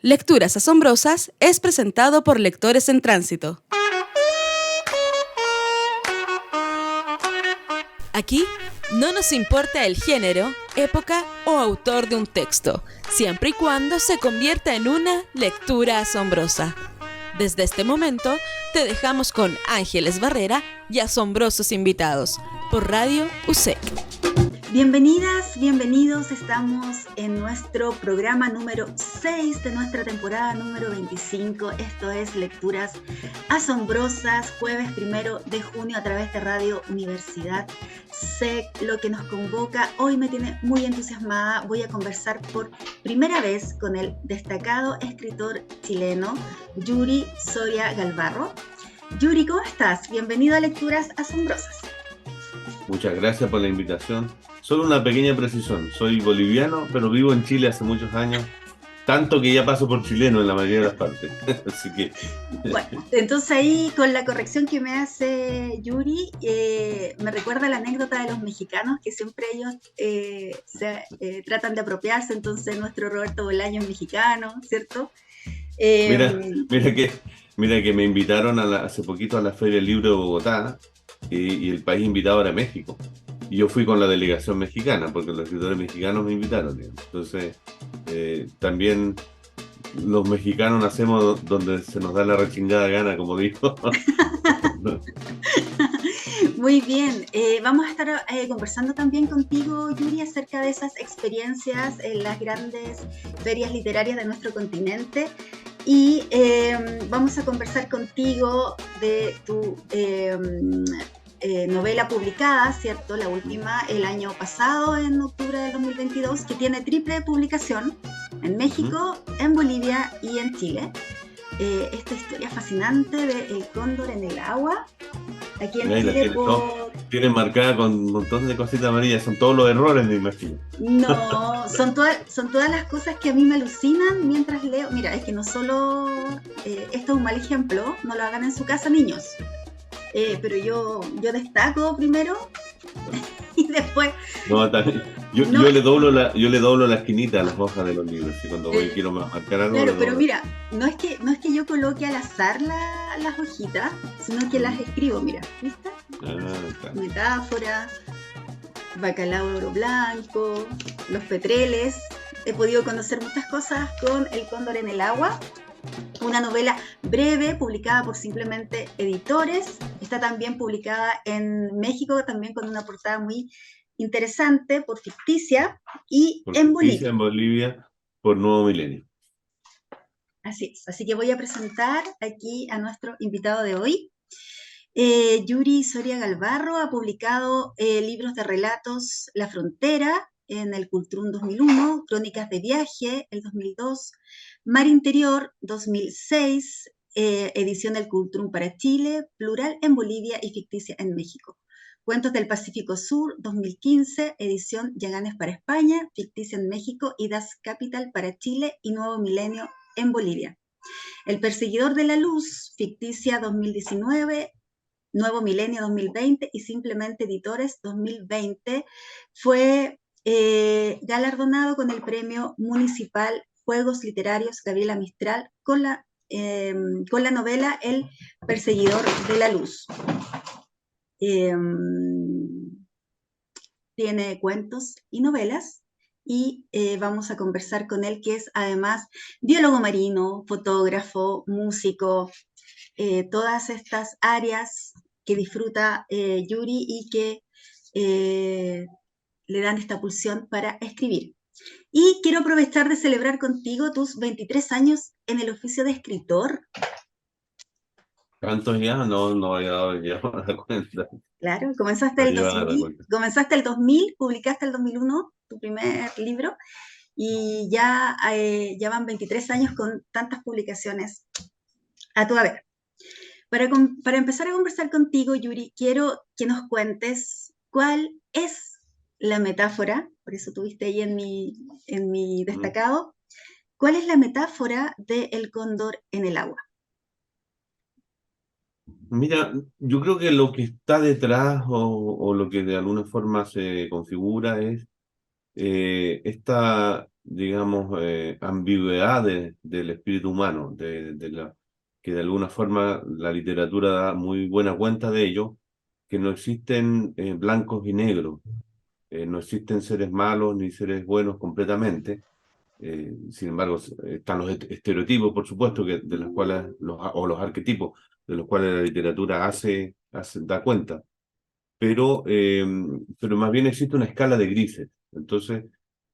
Lecturas Asombrosas es presentado por Lectores en Tránsito. Aquí no nos importa el género, época o autor de un texto, siempre y cuando se convierta en una lectura asombrosa. Desde este momento, te dejamos con Ángeles Barrera y asombrosos invitados por Radio USEC. Bienvenidas, bienvenidos. Estamos en nuestro programa número 6 de nuestra temporada número 25. Esto es Lecturas Asombrosas, jueves 1 de junio a través de Radio Universidad SEC. Lo que nos convoca hoy me tiene muy entusiasmada. Voy a conversar por primera vez con el destacado escritor chileno Yuri Soria Galvarro. Yuri, ¿cómo estás? Bienvenido a Lecturas Asombrosas. Muchas gracias por la invitación. Solo una pequeña precisión. Soy boliviano, pero vivo en Chile hace muchos años. Tanto que ya paso por chileno en la mayoría de las partes. Así que... Bueno, entonces ahí con la corrección que me hace Yuri, me recuerda la anécdota de los mexicanos, que siempre ellos tratan de apropiarse. Entonces nuestro Roberto Bolaño es mexicano, ¿cierto? Mira que me invitaron hace poquito a la Feria del Libro de Bogotá y el país invitado era México. Y yo fui con la delegación mexicana, porque los escritores mexicanos me invitaron. Entonces, también los mexicanos nacemos donde se nos da la rechingada gana, como digo. Muy bien, vamos a estar conversando también contigo, Yuri, acerca de esas experiencias en las grandes ferias literarias de nuestro continente. Y vamos a conversar contigo de tu novela publicada, ¿cierto? La última el año pasado, en octubre del 2022, que tiene triple publicación en México, en Bolivia y en Chile. Esta historia fascinante de El cóndor en el agua. Aquí en Chile tiene marcada con un montón de cositas amarillas, son todos los errores, me imagino. No, son todas las cosas que a mí me alucinan mientras leo. Mira, es que no solo esto es un mal ejemplo, no lo hagan en su casa, niños. Pero yo destaco primero y después... No, yo le doblo la esquinita a las hojas de los libros, y cuando voy quiero marcar algo. Claro, pero mira, no es que yo coloque al azar las hojitas, sino que las escribo, mira, ¿viste? Claro. Metáfora, bacalao blanco, los petreles. He podido conocer muchas cosas con El cóndor en el agua. Una novela breve publicada por Simplemente Editores. Está también publicada en México, también con una portada muy interesante, por Ficticia, y en Bolivia. En Bolivia, por Nuevo Milenio. Así es. Así que voy a presentar aquí a nuestro invitado de hoy. Yuri Soria Galvarro ha publicado libros de relatos La Frontera en el Cultrún 2001, Crónicas de Viaje el 2002, Mar Interior 2006, edición del Cultrún para Chile, Plural en Bolivia y Ficticia en México. Cuentos del Pacífico Sur 2015, edición Yaganes para España, Ficticia en México y Das Capital para Chile y Nuevo Milenio en Bolivia. El Perseguidor de la Luz, Ficticia 2019, Nuevo Milenio 2020 y Simplemente Editores 2020, fue galardonado con el Premio Municipal Juegos Literarios Gabriela Mistral con la novela El Perseguidor de la Luz. Tiene cuentos y novelas y vamos a conversar con él, que es además biólogo marino, fotógrafo, músico, todas estas áreas que disfruta Yuri y que le dan esta pulsión para escribir. Y quiero aprovechar de celebrar contigo tus 23 años en el oficio de escritor. ¿Cuántos ya? No había dado ya la cuenta. Claro, comenzaste el 2000, publicaste el 2001 tu primer libro y ya van 23 años con tantas publicaciones a tu haber. Para empezar a conversar contigo, Yuri, quiero que nos cuentes cuál es la metáfora, por eso tuviste ahí en mi destacado, ¿cuál es la metáfora de El cóndor en el agua? Mira, yo creo que lo que está detrás o lo que de alguna forma se configura es esta digamos, ambigüedad del espíritu humano, que de alguna forma la literatura da muy buena cuenta de ello, que no existen blancos y negros, no existen seres malos ni seres buenos completamente. Sin embargo, están los estereotipos, por supuesto, de los cuales, o los arquetipos, de los cuales la literatura da cuenta. Pero más bien existe una escala de grises. Entonces,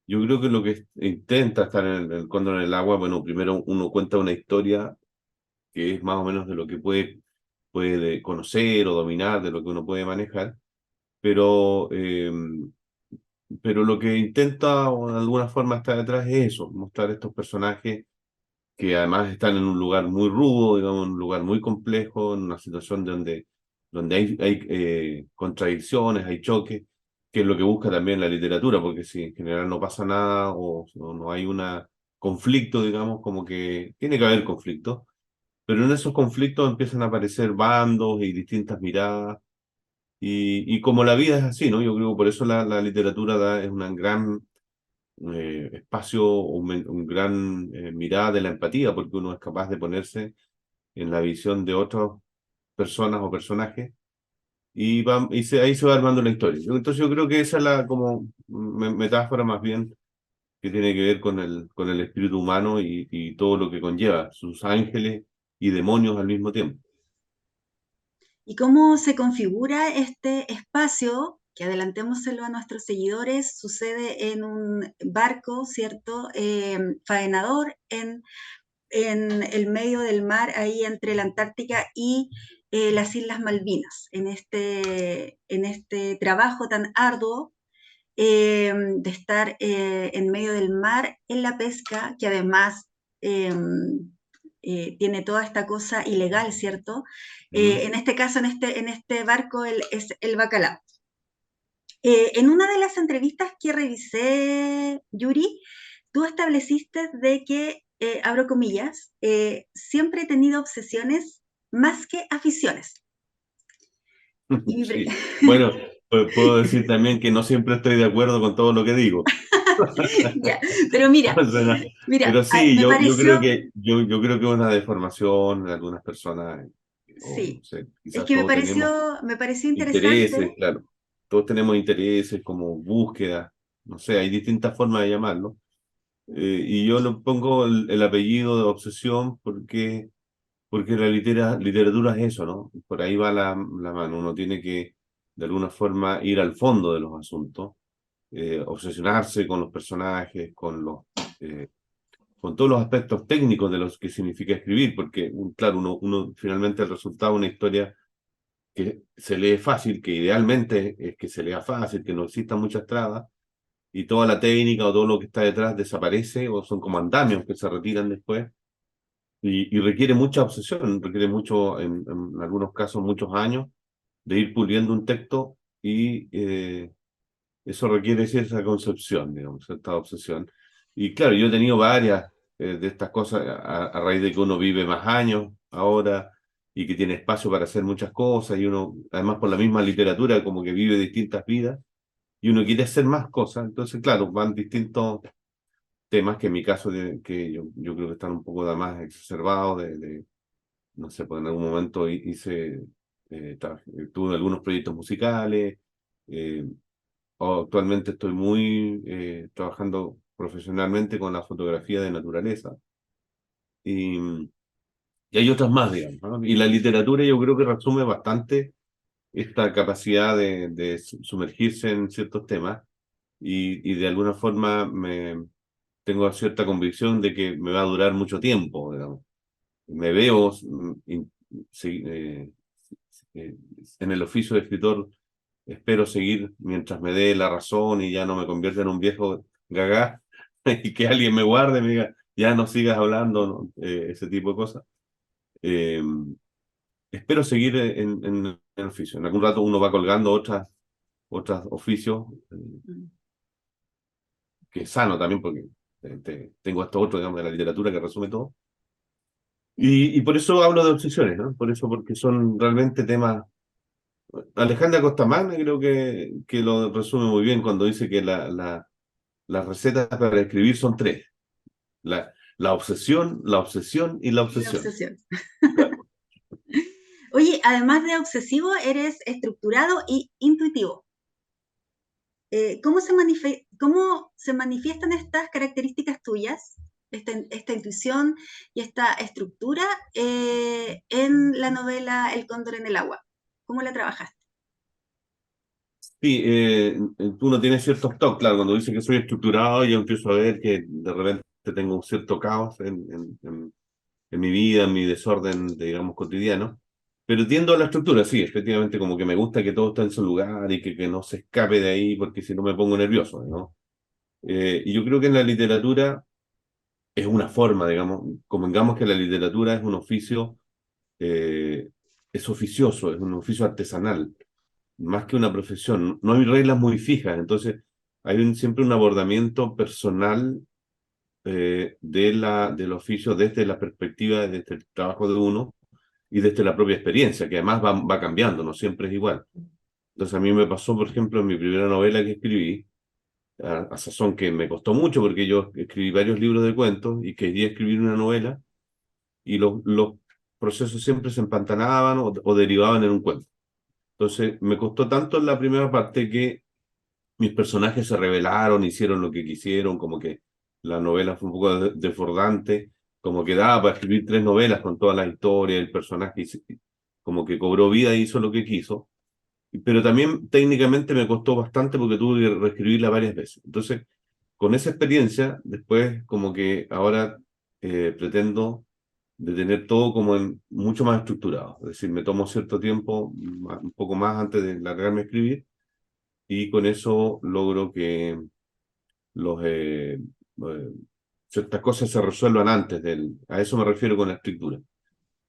yo creo que lo que intenta estar en el Cóndor en el agua, bueno, primero uno cuenta una historia que es más o menos de lo que puede conocer o dominar, de lo que uno puede manejar, pero, eh, pero lo que intenta o de alguna forma está detrás es eso, mostrar estos personajes que además están en un lugar muy rudo, digamos, en un lugar muy complejo, en una situación donde hay contradicciones, hay choques, que es lo que busca también la literatura, porque si en general no pasa nada o no hay un conflicto, digamos, como que tiene que haber conflicto, pero en esos conflictos empiezan a aparecer bandos y distintas miradas, y como la vida es así, ¿no? Yo creo que por eso la literatura es una gran espacio, un gran mirada de la empatía, porque uno es capaz de ponerse en la visión de otras personas o personajes ahí se va armando la historia. Entonces yo creo que esa es la como metáfora más bien que tiene que ver con el espíritu humano y todo lo que conlleva, sus ángeles y demonios al mismo tiempo. ¿Y cómo se configura este espacio? Que adelantémoselo a nuestros seguidores, sucede en un barco, ¿cierto? Faenador en el medio del mar, ahí entre la Antártica y las Islas Malvinas, en este trabajo tan arduo de estar en medio del mar en la pesca, que además tiene toda esta cosa ilegal, ¿cierto? En este caso, en este barco, es el bacalao. En una de las entrevistas que revisé, Yuri, tú estableciste de que, abro comillas, siempre he tenido obsesiones más que aficiones. Sí. Bueno, puedo decir también que no siempre estoy de acuerdo con todo lo que digo. Ya, pero mira, O sea, mira, pero sí, me pareció, yo creo que es una deformación de algunas personas, o no sí, sé, es quizás que todos tenemos me pareció intereses, interesante, claro, todos tenemos intereses como búsqueda, no sé, hay distintas formas de llamarlo. Y yo le pongo el apellido de obsesión porque la literatura es eso, ¿no? Por ahí va la mano, uno tiene que de alguna forma ir al fondo de los asuntos, obsesionarse con los personajes, eh, con todos los aspectos técnicos de los que significa escribir, porque, claro, uno finalmente el resultado de una historia que se lee fácil, que idealmente es que se lea fácil, que no existan muchas trabas, y toda la técnica o todo lo que está detrás desaparece, o son como andamios que se retiran después, y requiere mucha obsesión, requiere mucho, en algunos casos, muchos años de ir puliendo un texto, y eso requiere cierta concepción, digamos, cierta obsesión. Y claro, yo he tenido varias de estas cosas a raíz de que uno vive más años ahora y que tiene espacio para hacer muchas cosas y uno, además por la misma literatura, como que vive distintas vidas y uno quiere hacer más cosas. Entonces, claro, van distintos temas que en mi caso, que yo creo que están un poco más exacerbados, no sé, pues en algún momento tuve algunos proyectos musicales. eh, Actualmente estoy muy trabajando profesionalmente con la fotografía de naturaleza y, y hay otras más, digamos, ¿no? Y la literatura yo creo que resume bastante esta capacidad de sumergirse en ciertos temas y de alguna forma tengo cierta convicción de que me va a durar mucho tiempo, digamos. Me veo sí, en el oficio de escritor. Espero seguir mientras me dé la razón y ya no me convierta en un viejo gagá y que alguien me guarde y me diga, ya no sigas hablando, ¿no? Ese tipo de cosas. Eh, Espero seguir en el oficio. En algún rato uno va colgando otros oficios, que es sano también porque tengo esto otro, digamos, de la literatura que resume todo. Y por eso hablo de obsesiones, ¿no? Por eso, porque son realmente temas. Alejandra Costamagna creo que lo resume muy bien cuando dice que las recetas para escribir son tres. La obsesión, la obsesión y la Y la obsesión. obsesión. Claro. Oye, además de obsesivo, eres estructurado y intuitivo. ¿Cómo se manifiestan estas características tuyas, esta intuición y esta estructura en la novela El cóndor en el agua? ¿Cómo la trabajaste? Sí, uno tiene ciertos toques, claro, cuando dice que soy estructurado, yo empiezo a ver que de repente tengo un cierto caos en mi vida, en mi desorden, digamos, cotidiano, pero tiendo a la estructura, sí, efectivamente, como que me gusta que todo esté en su lugar y que no se escape de ahí, porque si no me pongo nervioso, ¿no? Y yo creo que en la literatura es una forma, digamos, convengamos que la literatura es un oficio, eh, es oficioso, es un oficio artesanal más que una profesión. No hay reglas muy fijas, entonces hay siempre un abordamiento personal del oficio desde la perspectiva, desde el trabajo de uno y desde la propia experiencia, que además va cambiando, no siempre es igual. Entonces a mí me pasó, por ejemplo, en mi primera novela que escribí, a sazón que me costó mucho porque yo escribí varios libros de cuentos y quería escribir una novela y los procesos siempre se empantanaban o derivaban en un cuento. Entonces me costó tanto en la primera parte que mis personajes se rebelaron, hicieron lo que quisieron, como que la novela fue un poco desbordante, como que daba para escribir tres novelas con toda la historia, el personaje como que cobró vida y hizo lo que quiso, pero también técnicamente me costó bastante porque tuve que reescribirla varias veces. Entonces, con esa experiencia, después como que ahora pretendo de tener todo como mucho más estructurado, es decir, me tomo cierto tiempo, un poco más antes de largarme a escribir, y con eso logro que los, ciertas cosas se resuelvan antes a eso me refiero con la escritura.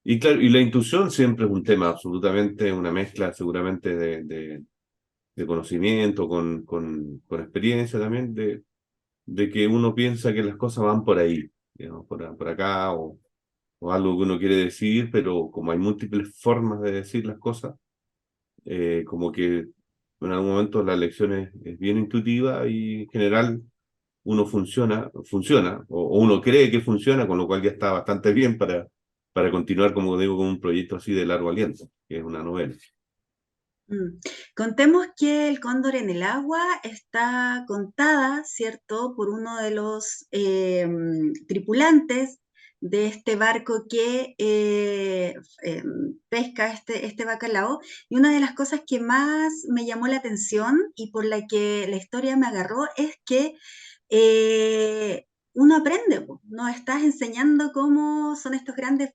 Y claro, y la intuición siempre es un tema, absolutamente una mezcla seguramente de conocimiento con experiencia también, de que uno piensa que las cosas van por ahí, digamos, por acá, o algo que uno quiere decir, pero como hay múltiples formas de decir las cosas, como que en algún momento la lección es bien intuitiva y en general uno funciona, o uno cree que funciona, con lo cual ya está bastante bien para continuar, como digo, con un proyecto así de largo aliento, que es una novela. Mm. Contemos que El cóndor en el agua está contada, ¿cierto?, por uno de los tripulantes de este barco que pesca este bacalao. Y una de las cosas que más me llamó la atención y por la que la historia me agarró es que uno aprende, po. Nos estás enseñando cómo son estos grandes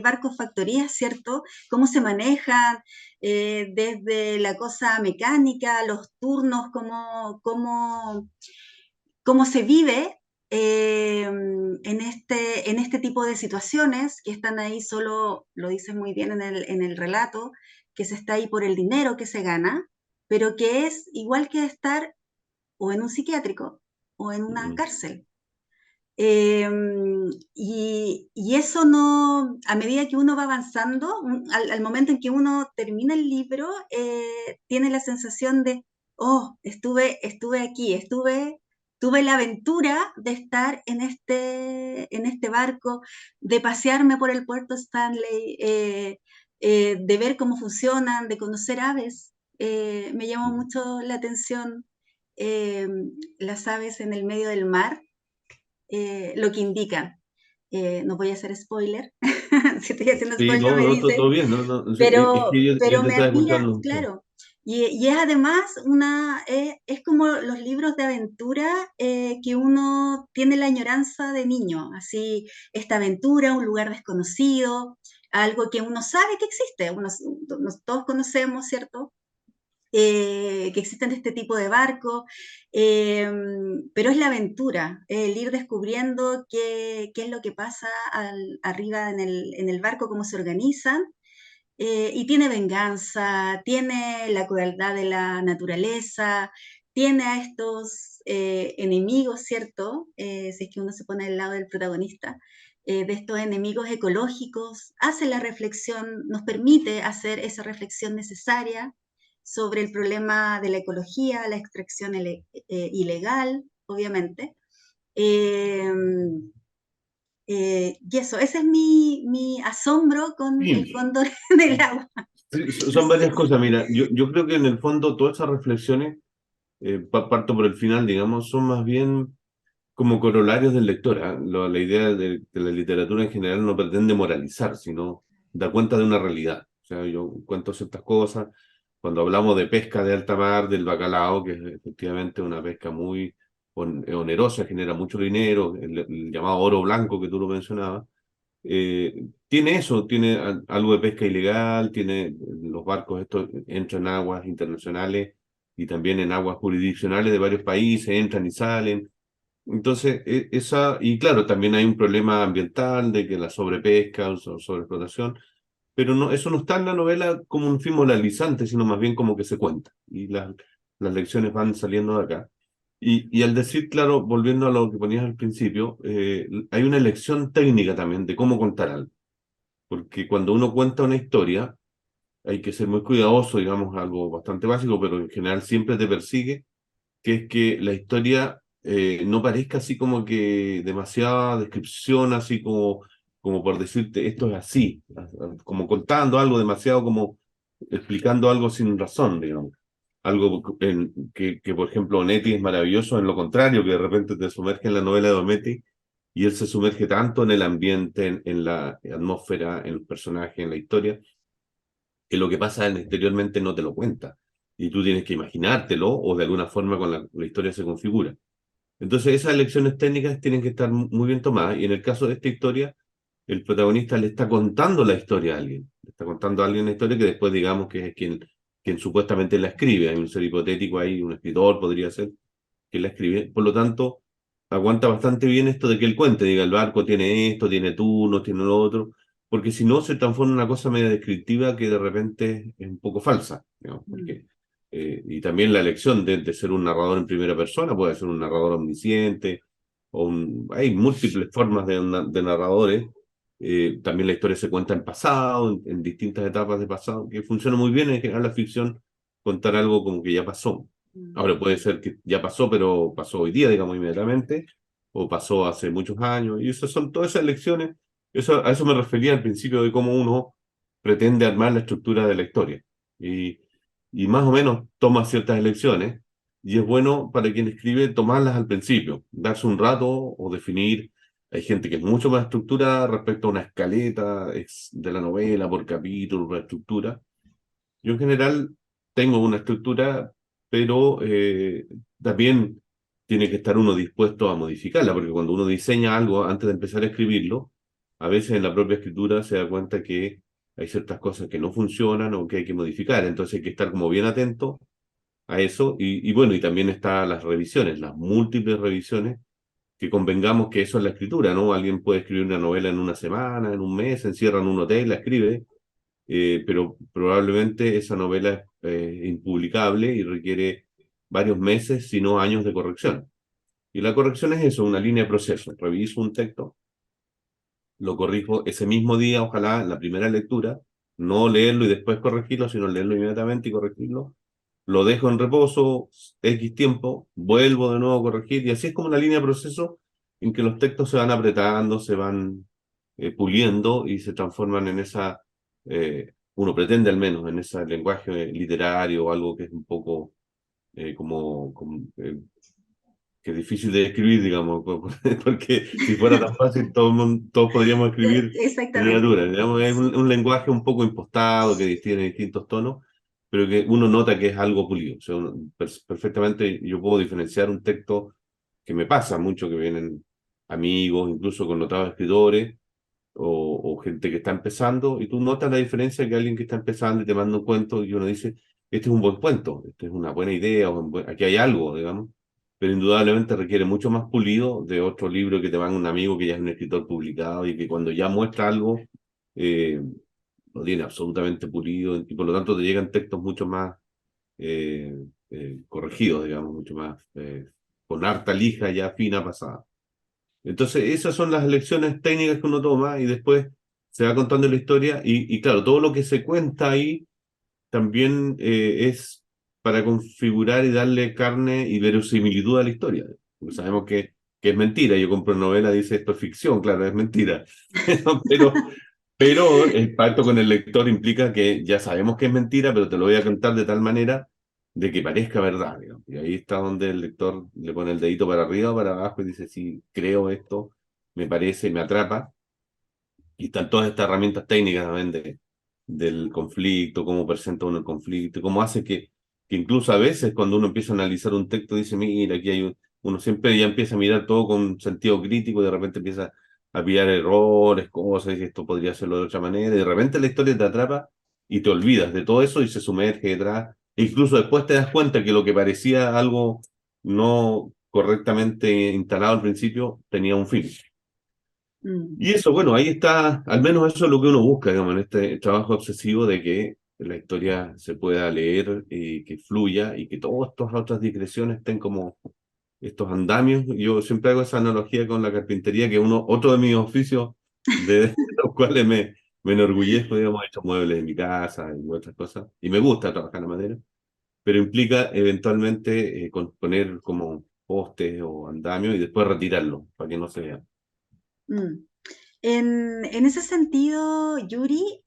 barcos factorías, ¿cierto? Cómo se manejan, desde la cosa mecánica, los turnos, cómo se vive en este tipo de situaciones que están ahí solo, lo dices muy bien en el relato, que se está ahí por el dinero que se gana, pero que es igual que estar o en un psiquiátrico o en una Mm. cárcel. Eh, y eso no, a medida que uno va avanzando, al momento en que uno termina el libro, tiene la sensación de, oh, estuve aquí, tuve la aventura de estar en este barco, de pasearme por el puerto Stanley, de ver cómo funcionan, de conocer aves. Me llamó mucho la atención eh, las aves en el medio del mar, lo que indican. No voy a hacer spoiler, si estoy haciendo Sí, spoiler no, me no, todo dice, bien, no, no, sí, es que yo pero te me estaba admira, escuchando. Sí. claro. Y es además es como los libros de aventura que uno tiene la añoranza de niño, así, esta aventura, un lugar desconocido, algo que uno sabe que existe, todos conocemos, ¿cierto? Que existen este tipo de barcos, pero es la aventura, el ir descubriendo qué es lo que pasa arriba en el barco, cómo se organizan, y tiene venganza, tiene la crueldad de la naturaleza, tiene a estos enemigos, ¿cierto? Si es que uno se pone al lado del protagonista, de estos enemigos ecológicos, hace la reflexión, nos permite hacer esa reflexión necesaria sobre el problema de la ecología, la extracción ilegal, obviamente. Eh, y eso, ese es mi asombro con el Sí, cóndor del agua. sí, No son sé varias si... cosas. Mira, yo creo que en el fondo todas esas reflexiones, parto por el final, digamos, son más bien como corolarios del lector. ¿Ah? La idea de la literatura en general no pretende moralizar, sino dar cuenta de una realidad. O sea, yo cuento ciertas cosas. Cuando hablamos de pesca de alta mar, del bacalao, que es efectivamente una pesca muy onerosa, genera mucho dinero, el llamado oro blanco que tú lo mencionabas, tiene eso, tiene algo de pesca ilegal, tiene los barcos estos entran en aguas internacionales y también en aguas jurisdiccionales de varios países, entran y salen. Entonces, y claro, también hay un problema ambiental de que la sobrepesca o sobreexplotación, pero no, eso no está en la novela como un fin moralizante, sino más bien como que se cuenta. Y las lecciones van saliendo de acá. Y al decir, claro, volviendo a lo que ponías al principio, hay una elección técnica también de cómo contar algo. Porque cuando uno cuenta una historia, hay que ser muy cuidadoso, digamos, algo bastante básico, pero en general siempre te persigue que es que la historia no parezca así como que demasiada descripción, así como por decirte esto es así, como contando algo demasiado, como explicando algo sin razón, digamos. Algo que, por ejemplo, Onetti es maravilloso en lo contrario, que de repente te sumerge en la novela de Onetti y él se sumerge tanto en el ambiente, en la atmósfera, en los personajes, en la historia, que lo que pasa exteriormente no te lo cuenta. Y tú tienes que imaginártelo o de alguna forma con la historia se configura. Entonces esas lecciones técnicas tienen que estar muy bien tomadas y en el caso de esta historia, el protagonista le está contando la historia a alguien. Le está contando a alguien la historia que después digamos que es quien supuestamente la escribe. Hay un ser hipotético ahí, un escritor podría ser, que la escribe. Por lo tanto, aguanta bastante bien esto de que él cuente, diga, el barco tiene esto, tiene turnos, tiene lo otro, porque si no se transforma en una cosa media descriptiva que de repente es un poco falsa, digamos, Mm. porque, y también la elección de ser un narrador en primera persona puede ser un narrador omnisciente, hay múltiples formas de narradores. También la historia se cuenta en pasado, en distintas etapas de pasado, que funciona muy bien en general la ficción, contar algo como que ya pasó. Mm. Ahora puede ser que ya pasó, pero pasó hoy día, digamos, inmediatamente, o pasó hace muchos años, y esas son todas esas lecciones, a eso me refería al principio de cómo uno pretende armar la estructura de la historia, y, y más o menos toma ciertas elecciones, y es bueno para quien escribe tomarlas al principio, darse un rato o definir. Hay gente que es mucho más estructurada respecto a una escaleta de la novela por capítulo, una estructura. Yo en general tengo una estructura, pero también tiene que estar uno dispuesto a modificarla, porque cuando uno diseña algo antes de empezar a escribirlo, a veces en la propia escritura se da cuenta que hay ciertas cosas que no funcionan o que hay que modificar, entonces hay que estar como bien atento a eso y bueno, y también están las revisiones, las múltiples revisiones, que convengamos que eso es la escritura, ¿no? Alguien puede escribir una novela en una semana, en un mes, se encierra en un hotel, la escribe, pero probablemente esa novela es impublicable y requiere varios meses, si no años de corrección. Y la corrección es eso, una línea de proceso. Reviso un texto, lo corrijo ese mismo día, ojalá en la primera lectura, no leerlo y después corregirlo, sino leerlo inmediatamente y corregirlo. Lo dejo en reposo X tiempo, vuelvo de nuevo a corregir y así es como una línea de proceso en que los textos se van apretando, se van puliendo y se transforman en uno pretende al menos, en ese lenguaje literario o algo que es un poco que es difícil de escribir, digamos, porque si fuera tan fácil todos podríamos escribir Exactamente. literatura, digamos, es Sí. un lenguaje un poco impostado que tiene distintos tonos, pero que uno nota que es algo pulido. O sea, perfectamente yo puedo diferenciar un texto que me pasa mucho, que vienen amigos, incluso connotados escritores, o gente que está empezando, y tú notas la diferencia que alguien que está empezando y te manda un cuento y uno dice, este es un buen cuento, este es una buena idea, aquí hay algo, digamos, pero indudablemente requiere mucho más pulido de otro libro que te manda un amigo que ya es un escritor publicado y que cuando ya muestra algo, eh, lo tiene absolutamente pulido y por lo tanto te llegan textos mucho más eh, corregidos, digamos, mucho más con harta lija ya fina pasada. Entonces, esas son las lecciones técnicas que uno toma y después se va contando la historia y claro, todo lo que se cuenta ahí también es para configurar y darle carne y verosimilitud a la historia. porque sabemos que es mentira. Yo compro novela, dice esto es ficción, claro, es mentira. Pero el pacto con el lector implica que ya sabemos que es mentira, pero te lo voy a contar de tal manera de que parezca verdad, digamos. Y ahí está donde el lector le pone el dedito para arriba o para abajo y dice, sí, creo esto, me parece, me atrapa. Y están todas estas herramientas técnicas también del conflicto, cómo presenta uno el conflicto, cómo hace que incluso a veces cuando uno empieza a analizar un texto dice, mira, aquí hay uno siempre ya empieza a mirar todo con sentido crítico y de repente empieza a pillar errores, cosas, y esto podría hacerlo de otra manera, y de repente la historia te atrapa y te olvidas de todo eso y se sumerge detrás. E incluso después te das cuenta que lo que parecía algo no correctamente instalado al principio tenía un fin. Mm, Y eso, bueno, ahí está, al menos eso es lo que uno busca, digamos, en este trabajo obsesivo de que la historia se pueda leer y que fluya y que todas estas otras digresiones estén como estos andamios. Yo siempre hago esa analogía con la carpintería, que otro de mis oficios de los cuales me enorgullezco, digamos, he hecho muebles en mi casa y otras cosas, y me gusta trabajar la madera, pero implica eventualmente poner como postes o andamios y después retirarlo para que no se vea. mm. En ese sentido, Yuri,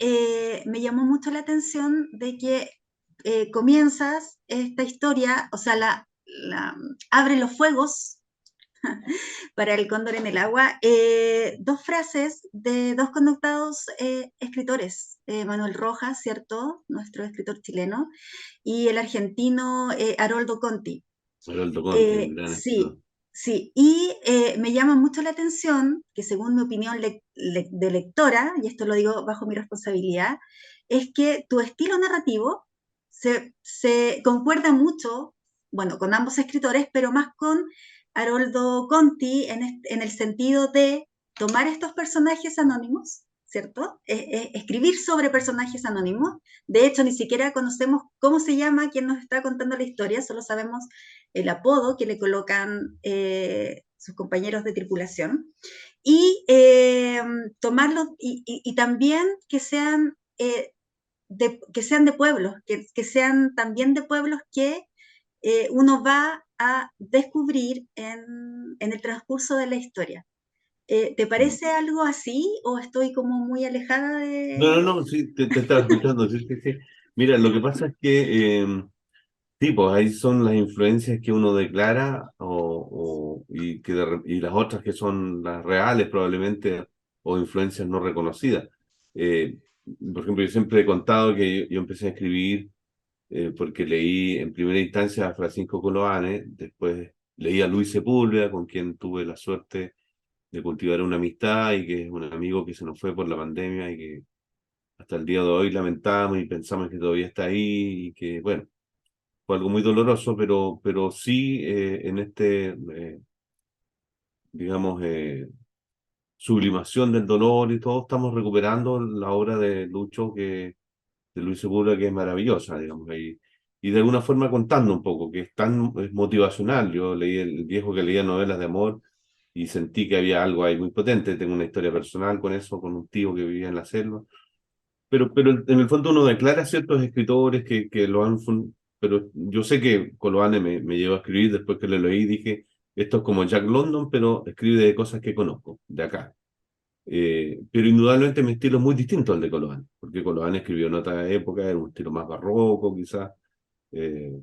me llamó mucho la atención de que comienzas esta historia, o sea, abre los fuegos para el cóndor en el agua, dos frases de dos connotados escritores, Manuel Rojas, ¿cierto? Nuestro escritor chileno, y el argentino Haroldo Conti. Haroldo Conte, un gran escritor. Sí, sí, y me llama mucho la atención que según mi opinión de lectora, y esto lo digo bajo mi responsabilidad, es que tu estilo narrativo se concuerda mucho, bueno, con ambos escritores, pero más con Haroldo Conti en el sentido de tomar estos personajes anónimos, ¿cierto? Escribir sobre personajes anónimos. De hecho, ni siquiera conocemos cómo se llama quien nos está contando la historia, solo sabemos el apodo que le colocan sus compañeros de tripulación, y tomarlo, y también que sean de pueblos, que sean también de pueblos que uno va a descubrir en el transcurso de la historia. ¿Te Mm. parece algo así o estoy como muy alejada No, no, de...? no, sí, te estaba escuchando, sí, sí, sí. Mira, lo que pasa es que, sí, pues ahí son las influencias que uno declara y las otras que son las reales probablemente o influencias no reconocidas. Eh, por ejemplo, yo siempre he contado que yo empecé a escribir porque leí en primera instancia a Francisco Coloane, después leí a Luis Sepúlveda, con quien tuve la suerte de cultivar una amistad y que es un amigo que se nos fue por la pandemia y que hasta el día de hoy lamentamos y pensamos que todavía está ahí y que, bueno, fue algo muy doloroso, pero sí en digamos, sublimación del dolor y todo, estamos recuperando la obra de Lucho, de Luis Sepúlveda, que es maravillosa, digamos, y de alguna forma contando un poco, que es motivacional. Yo leí el viejo que leía novelas de amor y sentí que había algo ahí muy potente. Tengo una historia personal con eso, con un tío que vivía en la selva. Pero en el fondo uno declara ciertos escritores que lo han... Pero yo sé que Coloane me llevó a escribir después que le leí, dije, esto es como Jack London, pero escribe de cosas que conozco, de acá. Pero indudablemente mi estilo es muy distinto al de Coloane, porque Coloane escribió en otra época, era un estilo más barroco quizás. Eh,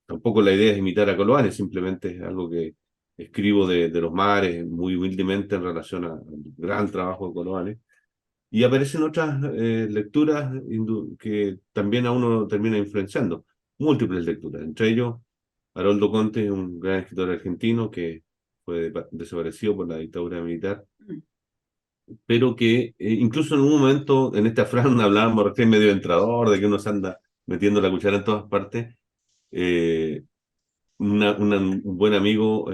Tampoco la idea es imitar a Coloane, simplemente es algo que escribo de los mares muy humildemente en relación al gran trabajo de Coloane. Y aparecen otras lecturas que también a uno termina influenciando, múltiples lecturas, entre ellos Haroldo Conte, un gran escritor argentino que fue desaparecido por la dictadura militar, pero que incluso en un momento, en esta franja hablábamos recién medio entrador, de que uno se anda metiendo la cuchara en todas partes, eh, un buen amigo,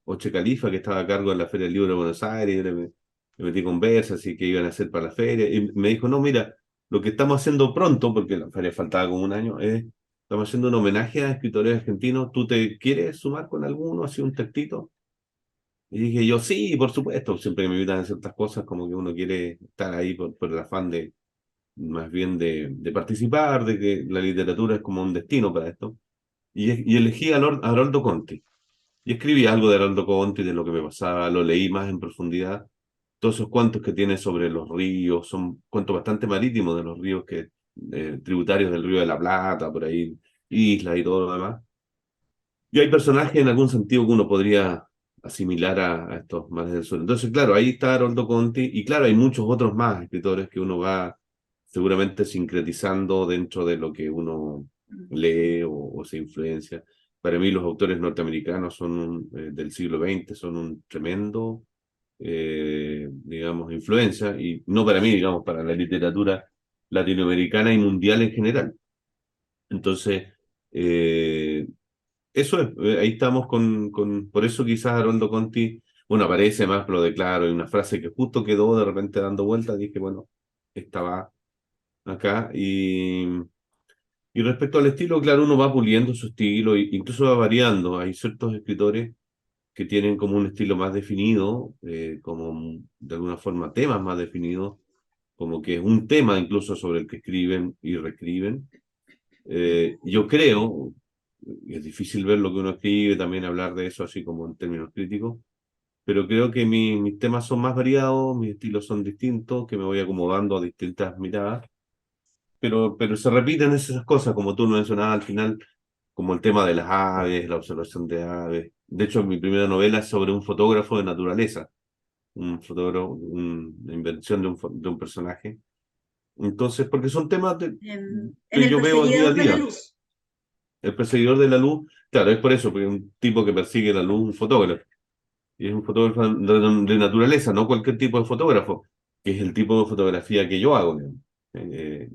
Oche Califa, que estaba a cargo de la Feria del Libro de Buenos Aires, le metí conversas y qué iban a hacer para la feria, y me dijo, no, mira, lo que estamos haciendo pronto, porque la feria faltaba como un año, estamos haciendo un homenaje a escritores argentinos, ¿tú te quieres sumar con alguno, así un textito? Y dije yo, sí, por supuesto, siempre me invitan a ciertas cosas, como que uno quiere estar ahí por el afán de, más bien de participar, de que la literatura es como un destino para esto. Y elegí a Haroldo Conti. Y escribí algo de Haroldo Conti, de lo que me pasaba, lo leí más en profundidad. Todos esos cuentos que tiene sobre los ríos, son cuentos bastante marítimos de los ríos que tributarios del Río de la Plata, por ahí, islas y todo lo demás. Y hay personajes en algún sentido que uno podría asimilar a estos mares del sur. Entonces, claro, ahí está Haroldo Conti, y claro, hay muchos otros más escritores que uno va seguramente sincretizando dentro de lo que uno lee o se influencia. Para mí los autores norteamericanos del siglo XX son un tremendo, digamos, influencia, y no para mí, digamos, para la literatura latinoamericana y mundial en general. Entonces, eh, eso es, ahí estamos por eso quizás Haroldo Conti, bueno, aparece más, pero de claro, hay una frase que justo quedó de repente dando vueltas, dije, bueno, estaba acá, y respecto al estilo, claro, uno va puliendo su estilo, e incluso va variando, hay ciertos escritores que tienen como un estilo más definido, como de alguna forma temas más definidos, como que es un tema incluso sobre el que escriben y reescriben. Yo creo, y es difícil ver lo que uno escribe, también hablar de eso así como en términos críticos, pero creo que mis temas son más variados, mis estilos son distintos, que me voy acomodando a distintas miradas, pero se repiten esas cosas, como tú lo mencionabas al final, como el tema de las aves, la observación de aves. De hecho, mi primera novela es sobre un fotógrafo de naturaleza, un fotógrafo, una invención de un personaje. Entonces, porque son temas En que El yo veo día a perseguidor de la día. luz. El perseguidor de la luz, claro, es por eso, porque es un tipo que persigue la luz, un fotógrafo. Y es un fotógrafo de naturaleza, no cualquier tipo de fotógrafo, que es el tipo de fotografía que yo hago, digamos.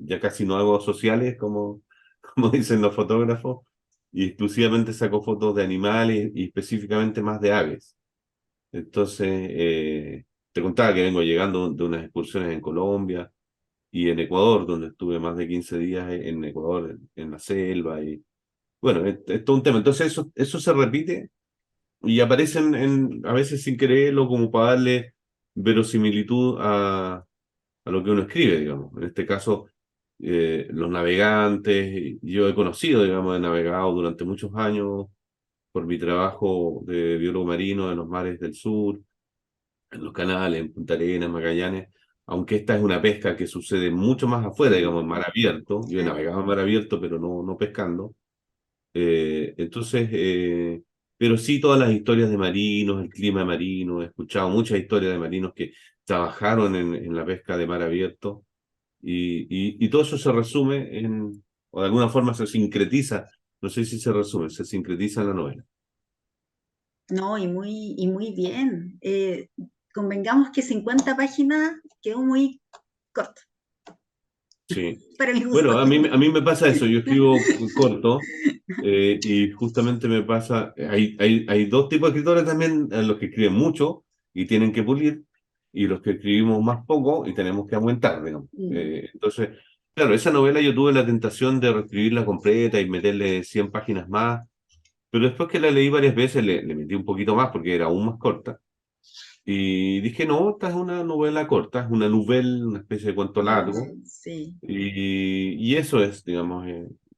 Ya casi no hago sociales, como dicen los fotógrafos, y exclusivamente saco fotos de animales y específicamente más de aves. Entonces, te contaba que vengo llegando de unas excursiones en Colombia y en Ecuador, donde estuve más de 15 días en Ecuador, en la selva, y bueno, es todo un tema. Entonces, eso se repite y aparecen a veces sin quererlo, como para darle verosimilitud a lo que uno escribe, digamos. En este caso, los navegantes, yo he conocido, digamos, he navegado durante muchos años por mi trabajo de biólogo marino en los mares del sur, en los canales, en Punta Arenas, Magallanes, aunque esta es una pesca que sucede mucho más afuera, digamos, en mar abierto. Yo he Claro. navegado en mar abierto, pero no pescando. Entonces, pero sí todas las historias de marinos, el clima marino, he escuchado muchas historias de marinos que trabajaron en la pesca de mar abierto, y todo eso se resume o de alguna forma se sincretiza, no sé si se resume, se sincretiza en la novela. No, y muy bien. Convengamos que 50 páginas quedó muy corto Sí. para mi Bueno, gusto. a mí me pasa eso, yo escribo corto, y justamente me pasa, hay dos tipos de escritores también, los que escriben mucho y tienen que pulir, y los que escribimos más poco y tenemos que aumentar, digamos. Mm. Entonces, claro, esa novela yo tuve la tentación de reescribirla completa y meterle 100 páginas más, pero después que la leí varias veces le metí un poquito más porque era aún más corta. Y dije, no, esta es una novela corta, es una nouvelle, una especie de cuento largo, Sí. y eso es, digamos,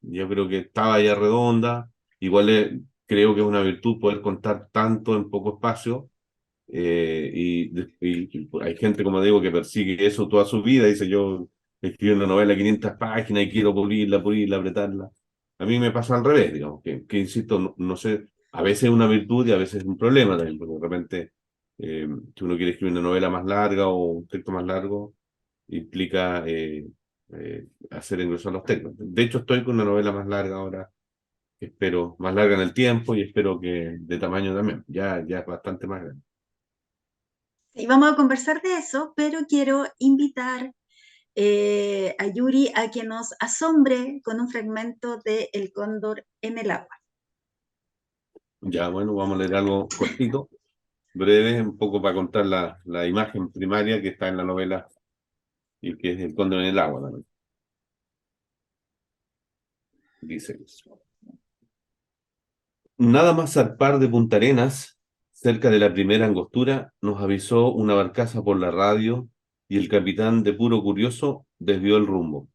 yo creo que estaba ya redonda. Igual creo que es una virtud poder contar tanto en poco espacio, y hay gente, como digo, que persigue eso toda su vida. Dice, yo escribí una novela de 500 páginas y quiero pulirla, apretarla. A mí me pasa al revés, digamos, que insisto, no sé, a veces es una virtud y a veces es un problema también, porque de repente, si uno quiere escribir una novela más larga o un texto más largo, implica hacer engrosar los textos. De hecho, estoy con una novela más larga ahora, que espero, más larga en el tiempo, y espero que de tamaño también, ya es bastante más grande. Y vamos a conversar de eso, pero quiero invitar a Yuri a que nos asombre con un fragmento de El cóndor en el agua. Ya, bueno, vamos a leer algo cortito, breve, un poco para contar la imagen primaria que está en la novela y que es el cóndor en el agua también. Dice: nada más zarpar de Punta Arenas, cerca de la primera angostura, nos avisó una barcaza por la radio, y el capitán, de puro curioso, desvió el rumbo.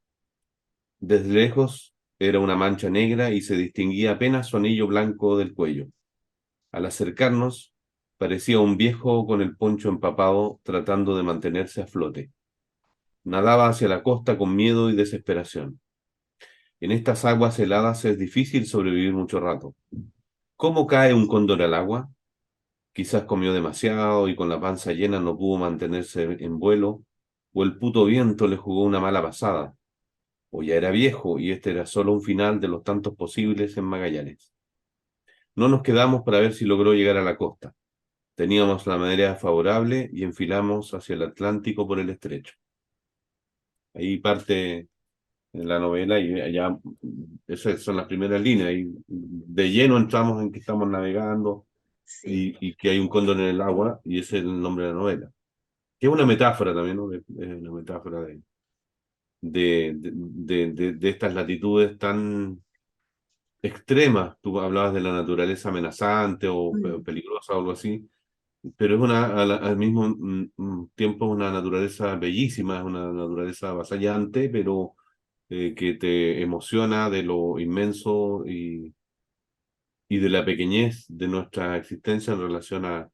Desde lejos era una mancha negra y se distinguía apenas su anillo blanco del cuello. Al acercarnos, parecía un viejo con el poncho empapado tratando de mantenerse a flote. Nadaba hacia la costa con miedo y desesperación. En estas aguas heladas es difícil sobrevivir mucho rato. ¿Cómo cae un cóndor al agua? Quizás comió demasiado y con la panza llena no pudo mantenerse en vuelo, o el puto viento le jugó una mala pasada, o ya era viejo y este era solo un final de los tantos posibles en Magallanes. No nos quedamos para ver si logró llegar a la costa. Teníamos la marea favorable y enfilamos hacia el Atlántico por el estrecho. Ahí parte la novela y allá esas son las primeras líneas. Y de lleno entramos en que estamos navegando Sí, y que hay un cóndor en el agua y ese es el nombre de la novela. Que es una metáfora también, ¿no? Es una metáfora de estas latitudes tan extremas. Tú hablabas de la naturaleza amenazante o mm, peligrosa o algo así, pero es una, al mismo tiempo una naturaleza bellísima, es una naturaleza avasallante, pero que te emociona de lo inmenso y de la pequeñez de nuestra existencia en relación a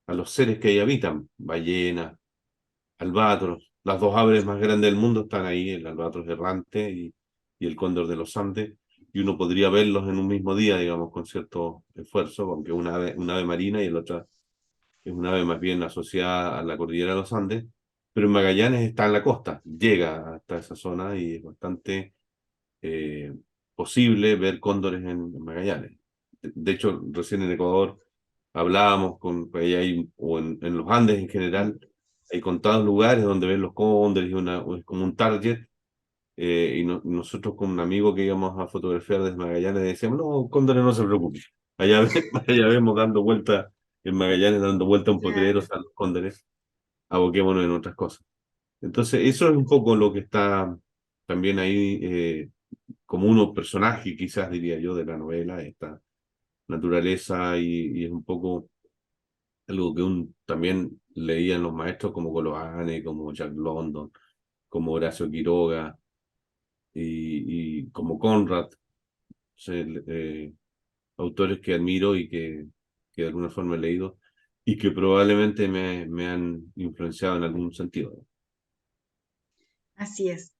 los seres que ahí habitan, ballenas, albatros. Las dos aves más grandes del mundo están ahí, el albatros errante y el cóndor de los Andes, y uno podría verlos en un mismo día, digamos, con cierto esfuerzo, aunque una ave marina y el otra es una ave más bien asociada a la cordillera de los Andes, pero en Magallanes está en la costa, llega hasta esa zona y es bastante eh, posible ver cóndores en Magallanes. De hecho, recién en Ecuador hablábamos con, ahí hay, o en los Andes en general, hay contados lugares donde ven los cóndores y es como un target. Nosotros con un amigo que íbamos a fotografiar desde Magallanes decíamos, no, cóndores no se preocupe. Allá, allá vemos dando vuelta en Magallanes, dando vuelta a un potrero, claro. a los cóndores, aboquémonos en otras cosas. Entonces, eso es un poco lo que está también ahí como uno personaje, quizás diría yo, de la novela, esta naturaleza y es un poco algo que también leían los maestros como Golovane, como Jack London, como Horacio Quiroga y como Conrad, autores que admiro y que de alguna forma he leído y que probablemente me han influenciado en algún sentido. Así es.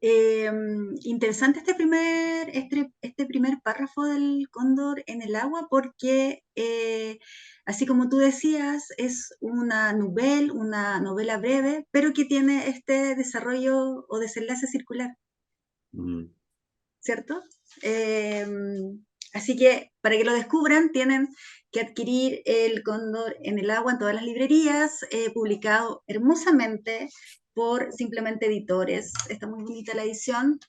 Interesante este primer párrafo del cóndor en el agua porque, así como tú decías, es una novela breve, pero que tiene este desarrollo o desenlace circular, Mm. ¿cierto? Eh, Así que para que lo descubran tienen que adquirir El Cóndor en el agua en todas las librerías, publicado hermosamente por Simplemente Editores. Está muy bonita la edición,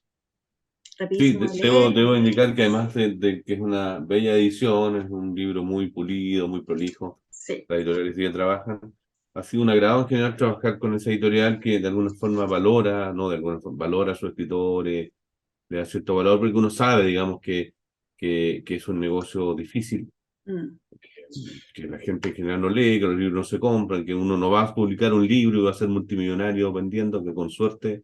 Sí, rapidísimo de leer. debo indicar que además de que es una bella edición, es un libro muy pulido, muy prolijo, Sí. las editoriales que ya trabajan. Ha sido un agrado en general trabajar con esa editorial que de alguna forma valora, no de alguna forma, valora a sus escritores, le da cierto valor, porque uno sabe, digamos, que es un negocio difícil, Mm, que la gente en general no lee, que los libros no se compran, que uno no va a publicar un libro y va a ser multimillonario vendiendo, que con suerte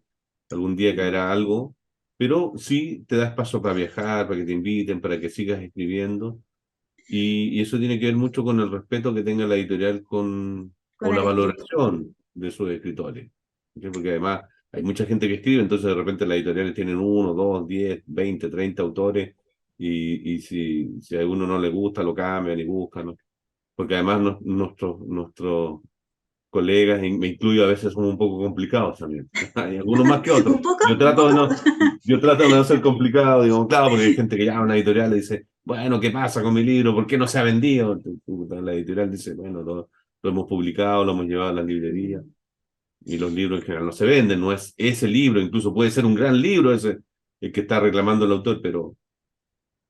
algún día mm, caerá algo, pero sí te da espacio para viajar, para que te inviten, para que sigas escribiendo, y eso tiene que ver mucho con el respeto que tenga la editorial o con la el escritor. valoración de sus escritores. ¿Sí? Porque además hay mucha gente que escribe, entonces de repente las editoriales tienen uno, dos, 10, 20, 30 autores, y si a uno no le gusta, lo cambian y buscan, ¿no? Porque además nuestros colegas, y me incluyo, a veces somos un poco complicados también. Hay algunos más que otros. ¿Un poco? Yo ¿Un trato de poco? no, yo trato de no ser complicado, digo, claro, porque hay gente que llama a una editorial y dice, bueno, ¿qué pasa con mi libro? ¿Por qué no se ha vendido? La editorial dice, bueno, lo hemos publicado, lo hemos llevado a las librerías, y los libros en general no se venden, no es ese libro, incluso puede ser un gran libro ese, el que está reclamando el autor,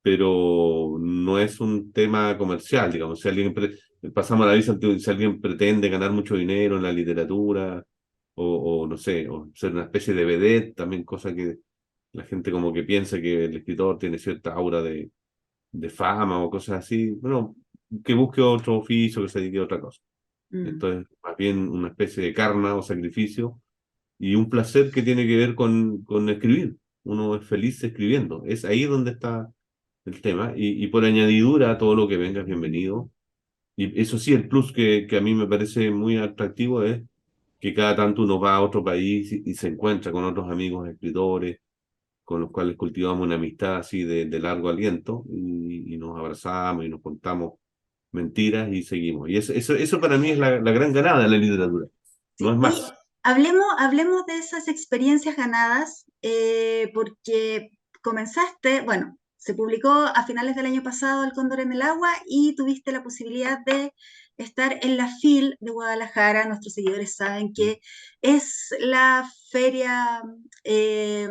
pero no es un tema comercial, digamos. Si alguien pasamos la vista, si alguien pretende ganar mucho dinero en la literatura, o no sé, o ser una especie de vedette, también cosa que la gente como que piensa que el escritor tiene cierta aura de fama o cosas así, bueno, que busque otro oficio, que se dedique a otra cosa. Mm, Entonces, más bien una especie de karma o sacrificio y un placer que tiene que ver con escribir. Uno es feliz escribiendo. Es ahí donde está el tema. Y por añadidura, todo lo que venga es bienvenido. Y eso sí, el plus que a mí me parece muy atractivo es que cada tanto uno va a otro país y se encuentra con otros amigos escritores con los cuales cultivamos una amistad así de largo aliento y nos abrazamos y nos contamos mentiras y seguimos. Y eso para mí es la gran ganada de la literatura, no Sí. es Oye, más. hablemos de esas experiencias ganadas, porque comenzaste, bueno, se publicó a finales del año pasado El Cóndor en el Agua y tuviste la posibilidad de estar en la FIL de Guadalajara. Nuestros seguidores saben que es la feria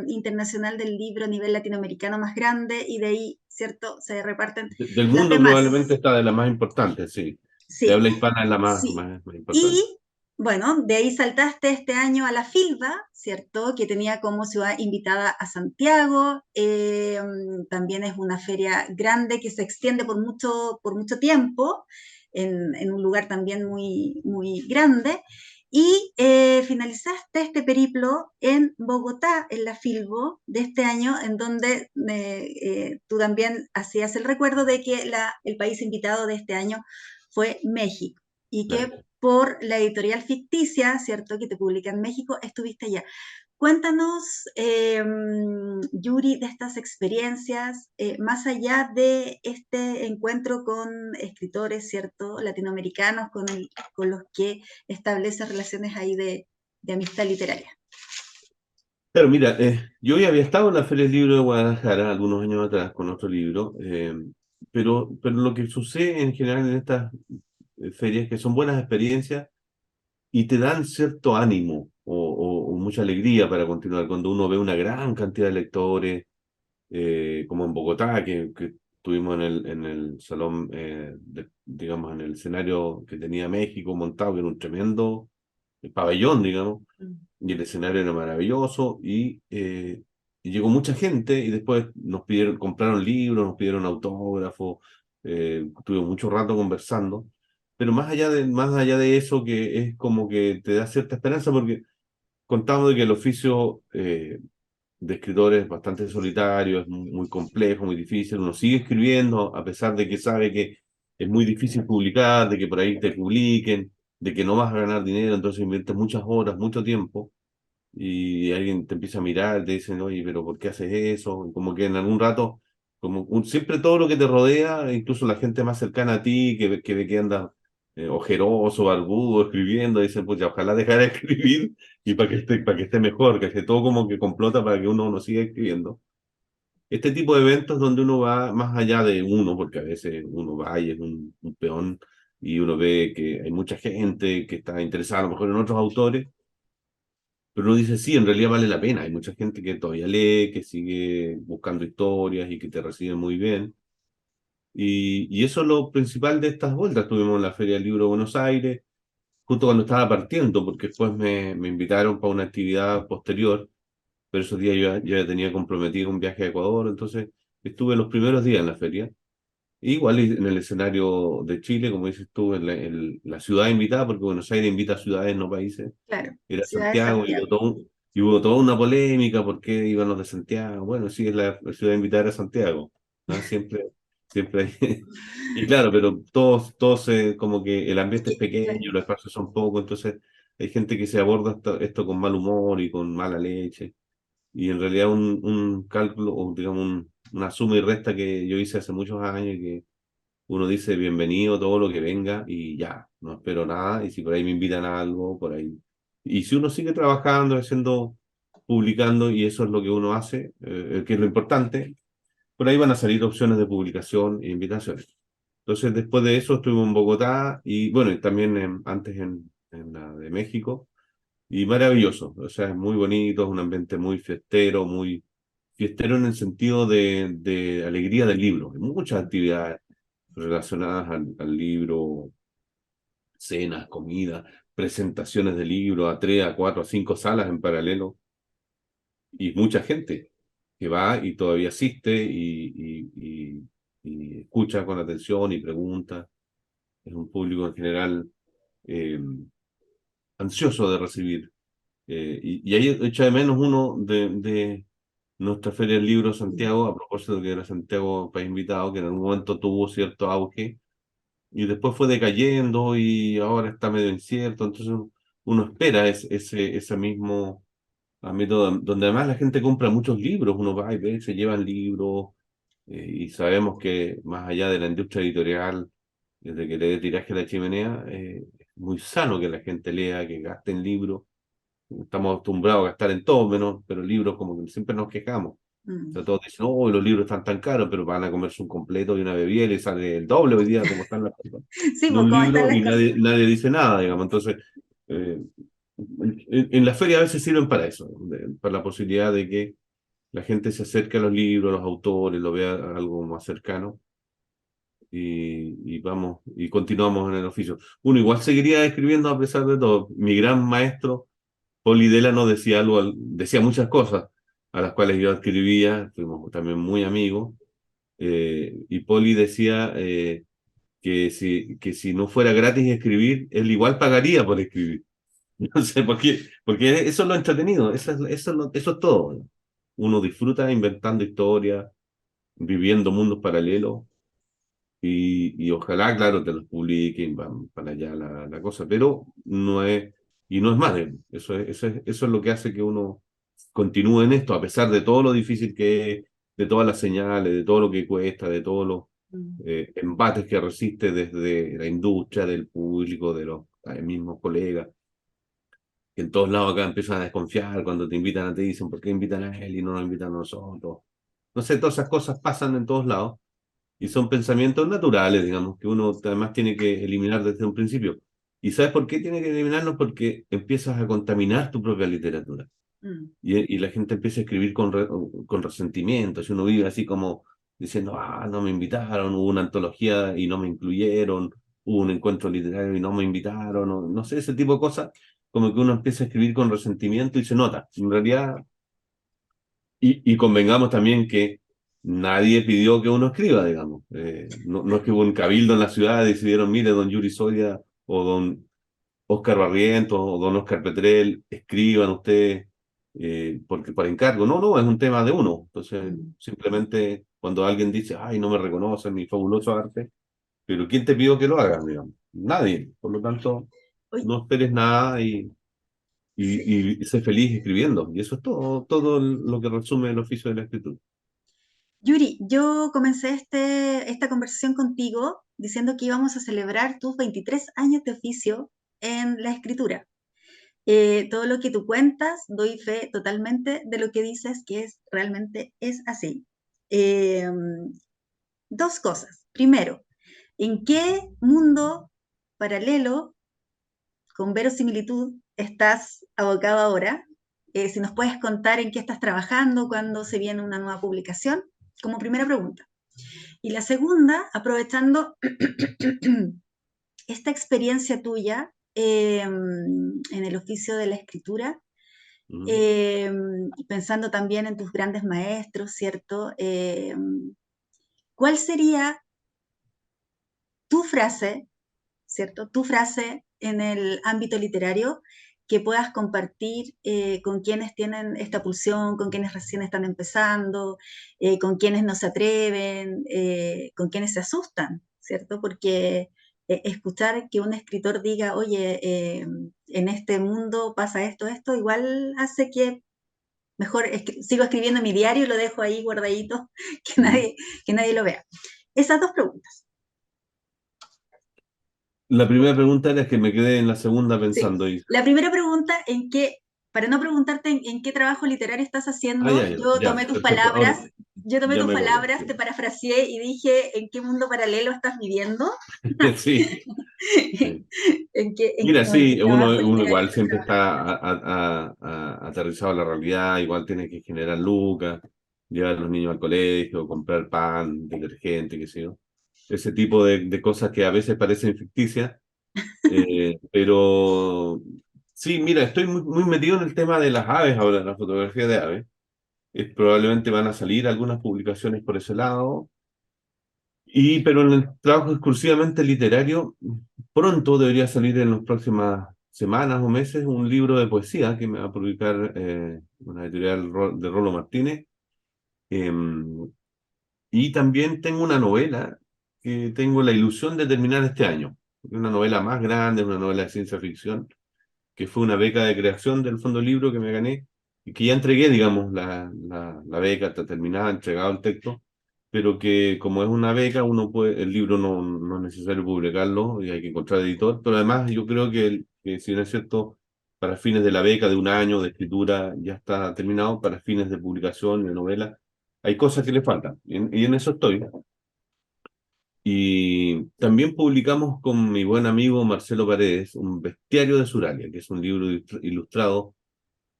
internacional del libro a nivel latinoamericano más grande y de ahí, ¿cierto?, se reparten Del las mundo probablemente demás. está de las más importantes, sí. De Sí, habla hispana es la sí. más importante. Y bueno, de ahí saltaste este año a la FILBA, ¿cierto? Que tenía como ciudad invitada a Santiago. También es una feria grande que se extiende por mucho tiempo, en un lugar también muy, muy grande. Y finalizaste este periplo en Bogotá, en la Filbo de este año, en donde tú también hacías el recuerdo de que el país invitado de este año fue México y que Claro. por la editorial ficticia, ¿cierto?, que te publica en México, estuviste allá. Cuéntanos, Yuri, de estas experiencias, más allá de este encuentro con escritores, ¿cierto?, latinoamericanos con los que estableces relaciones ahí de amistad literaria. Pero mira, yo ya había estado en la Feria del Libro de Guadalajara algunos años atrás con otro libro, pero lo que sucede en general en estas ferias que son buenas experiencias y te dan cierto ánimo o mucha alegría para continuar. Cuando uno ve una gran cantidad de lectores, como en Bogotá, que estuvimos en el salón, digamos, en el escenario que tenía México montado, que era un tremendo pabellón, digamos, y el escenario era maravilloso, y llegó mucha gente, y después nos pidieron, compraron libros, nos pidieron autógrafos, tuvimos mucho rato conversando, pero más allá de eso, que es como que te da cierta esperanza, porque contamos de que el oficio de escritor es bastante solitario, es muy complejo, muy difícil, uno sigue escribiendo a pesar de que sabe que es muy difícil publicar, de que por ahí te publiquen, de que no vas a ganar dinero, entonces inviertes muchas horas, mucho tiempo, y alguien te empieza a mirar, te dicen, oye, pero ¿por qué haces eso? Y como que en algún rato, siempre todo lo que te rodea, incluso la gente más cercana a ti, que ve que andas ojeroso, barbudo, escribiendo, dicen, pues ya, ojalá dejara de escribir y para que esté mejor, que todo como que complota para que uno no siga escribiendo. Este tipo de eventos donde uno va más allá de uno, porque a veces uno va y es un peón y uno ve que hay mucha gente que está interesada a lo mejor en otros autores, pero uno dice, sí, en realidad vale la pena. Hay mucha gente que todavía lee, que sigue buscando historias y que te recibe muy bien. Y eso es lo principal de estas vueltas. Estuvimos en la Feria del Libro de Buenos Aires, justo cuando estaba partiendo, porque después me invitaron para una actividad posterior, pero esos días yo ya tenía comprometido un viaje a Ecuador, entonces estuve los primeros días en la feria. Igual en el escenario de Chile, como dices tú, en la ciudad invitada, porque Buenos Aires invita a ciudades, no países, Claro, era Ciudad de Santiago y Santiago. y hubo toda una polémica por qué iban los de Santiago. Bueno, sí, es la ciudad invitada a Santiago, ¿no? Siempre hay. Y claro, pero todos como que el ambiente es Claro. pequeño, los espacios son pocos, entonces hay gente que se aborda esto con mal humor y con mala leche. Y en realidad un cálculo, o digamos, una suma y resta que yo hice hace muchos años, que uno dice bienvenido todo lo que venga y ya, no espero nada, y si por ahí me invitan a algo, por ahí. Y si uno sigue trabajando, haciendo, publicando, y eso es lo que uno hace, que es lo importante, por ahí van a salir opciones de publicación e invitaciones. Entonces, después de eso, estuve en Bogotá y bueno, y también antes en la de México, y maravilloso, o sea, es muy bonito, es un ambiente muy fiestero, muy fiestero en el sentido de alegría del libro, hay muchas actividades relacionadas al libro, cenas, comida, presentaciones de libro a 3, a 4, a 5 salas en paralelo y mucha gente que va y todavía asiste y escucha con atención y pregunta. Es un público en general eh, ansioso de recibir. Y ahí echa de menos uno de nuestra Feria del Libro Santiago, a propósito de que era Santiago país invitado, que en algún momento tuvo cierto auge y después fue decayendo y ahora está medio incierto, entonces uno espera ese mismo a método, donde además la gente compra muchos libros, uno va y ve, se llevan libros, y sabemos que más allá de la industria editorial, desde que le dé tiraje a la chimenea, es muy sano que la gente lea, que gaste en libros. Estamos acostumbrados a gastar en todo, menos, pero libros como que siempre nos quejamos. O sea, todos dicen, oh, los libros están tan caros, pero van a comerse un completo y una bebida y les sale el doble hoy día como están las cosas Sí, de pues un cómo están libro las y cosas. nadie dice nada, digamos. Entonces, en la feria a veces sirven para eso, para la posibilidad de que la gente se acerque a los libros, a los autores, lo vea algo más cercano y vamos, y continuamos en el oficio. Uno igual seguiría escribiendo a pesar de todo. Mi gran maestro, Poli Delano, decía algo, decía muchas cosas a las cuales yo escribía, fuimos también muy amigos, y Poli decía que si no fuera gratis escribir, él igual pagaría por escribir. No sé por qué, porque eso es lo entretenido, eso es todo. Uno disfruta inventando historias, viviendo mundos paralelos y ojalá, claro, te los publiquen, van para allá la cosa, pero no es más eso es lo que hace que uno continúe en esto, a pesar de todo lo difícil que es, de todas las señales, de todo lo que cuesta, de todos los Mm. embates que resiste desde la industria, del público, de los mismos colegas que en todos lados acá empiezan a desconfiar cuando te invitan a ti, dicen, ¿por qué invitan a él y no nos invitan a nosotros? No sé, todas esas cosas pasan en todos lados y son pensamientos naturales, digamos, que uno además tiene que eliminar desde un principio. ¿Y sabes por qué tiene que eliminarlos? Porque empiezas a contaminar tu propia literatura Mm. y la gente empieza a escribir con resentimiento, si uno vive así como diciendo, no me invitaron, hubo una antología y no me incluyeron, hubo un encuentro literario y no me invitaron, no sé, ese tipo de cosas, como que uno empieza a escribir con resentimiento y se nota. En realidad, y convengamos también que nadie pidió que uno escriba, digamos. No es que hubo un cabildo en la ciudad y decidieron, mire, don Yuri Soria o don Oscar Barrientos o don Oscar Petrel, escriban ustedes porque para encargo. No, es un tema de uno. Entonces, Mm. simplemente cuando alguien dice, ay, no me reconocen mi fabuloso arte, pero ¿quién te pidió que lo hagas, digamos? Nadie. Por lo tanto, Oye, no esperes nada sí. y sé feliz escribiendo. Y eso es todo lo que resume el oficio de la escritura. Yuri, yo comencé esta conversación contigo diciendo que íbamos a celebrar tus 23 años de oficio en la escritura. Todo lo que tú cuentas, doy fe totalmente de lo que dices, que realmente es así. Eh, Dos cosas. Primero, ¿en qué mundo paralelo, con verosimilitud, estás abocado ahora? Si nos puedes contar en qué estás trabajando, cuándo se viene una nueva publicación, como primera pregunta. Y la segunda, aprovechando esta experiencia tuya en el oficio de la escritura, Mm. pensando también en tus grandes maestros, ¿cierto? ¿Cuál sería tu frase, ¿cierto? Tu frase en el ámbito literario que puedas compartir con quienes tienen esta pulsión, con quienes recién están empezando, con quienes no se atreven, con quienes se asustan, ¿cierto? Porque escuchar que un escritor diga, oye, en este mundo pasa esto, igual hace que mejor sigo escribiendo mi diario y lo dejo ahí guardadito, que Mm. nadie, que nadie lo vea. Esas dos preguntas. La primera pregunta era que me quedé en la segunda Sí. pensando y... La primera pregunta en que, para no preguntarte en qué trabajo literario estás haciendo, Ya, perfecto. Ahora, yo tomé ya tus me acuerdo. palabras, te parafraseé y dije en qué mundo paralelo estás viviendo, Sí, sí. en Mira, en qué sí, uno, trabajo uno literario igual estás siempre trabajando. está aterrizado a la realidad, igual tiene que generar lucas, llevar a los niños al colegio, comprar pan, detergente, qué sé yo. Ese tipo de cosas que a veces parecen ficticias, pero sí, mira, estoy muy metido en el tema de las aves ahora, en la fotografía de aves. Probablemente van a salir algunas publicaciones por ese lado. Pero en el trabajo exclusivamente literario, pronto debería salir en las próximas semanas o meses un libro de poesía que me va a publicar una editorial de Rolo Martínez. Eh, y también tengo una novela que tengo la ilusión de terminar este año. Una novela más grande, una novela de ciencia ficción, que fue una beca de creación del Fondo Libro que me gané y que ya entregué, digamos, la beca, está terminada, entregado el texto, pero que como es una beca, uno puede, el libro no es necesario publicarlo y hay que encontrar editor, pero además yo creo que si no es cierto, para fines de la beca de un año de escritura ya está terminado, para fines de publicación de novela, hay cosas que le faltan y en eso estoy. Y también publicamos con mi buen amigo Marcelo Paredes un Bestiario de Suralia, que es un libro ilustrado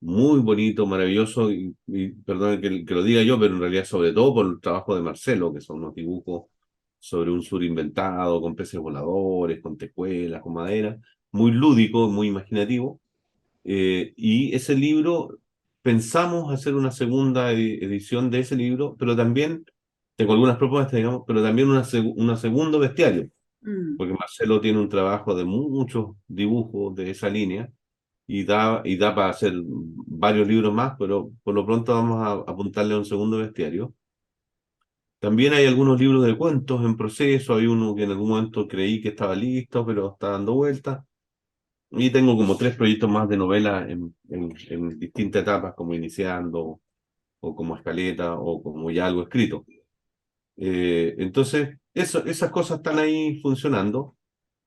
muy bonito, maravilloso, y perdón que lo diga yo, pero en realidad sobre todo por el trabajo de Marcelo, que son unos dibujos sobre un sur inventado, con peces voladores, con tejuelas, con madera, muy lúdico, muy imaginativo. Y ese libro, pensamos hacer una segunda edición de ese libro, pero también, tengo algunas propuestas, digamos, pero también una segundo bestiario, Mm. porque Marcelo tiene un trabajo de muchos dibujos de esa línea y da para hacer varios libros más, pero por lo pronto vamos a apuntarle a un segundo bestiario. También hay algunos libros de cuentos en proceso, hay uno que en algún momento creí que estaba listo, pero está dando vueltas. Y tengo como tres proyectos más de novela en distintas etapas, como iniciando, o como escaleta, o como ya algo escrito. Entonces, esas cosas están ahí funcionando.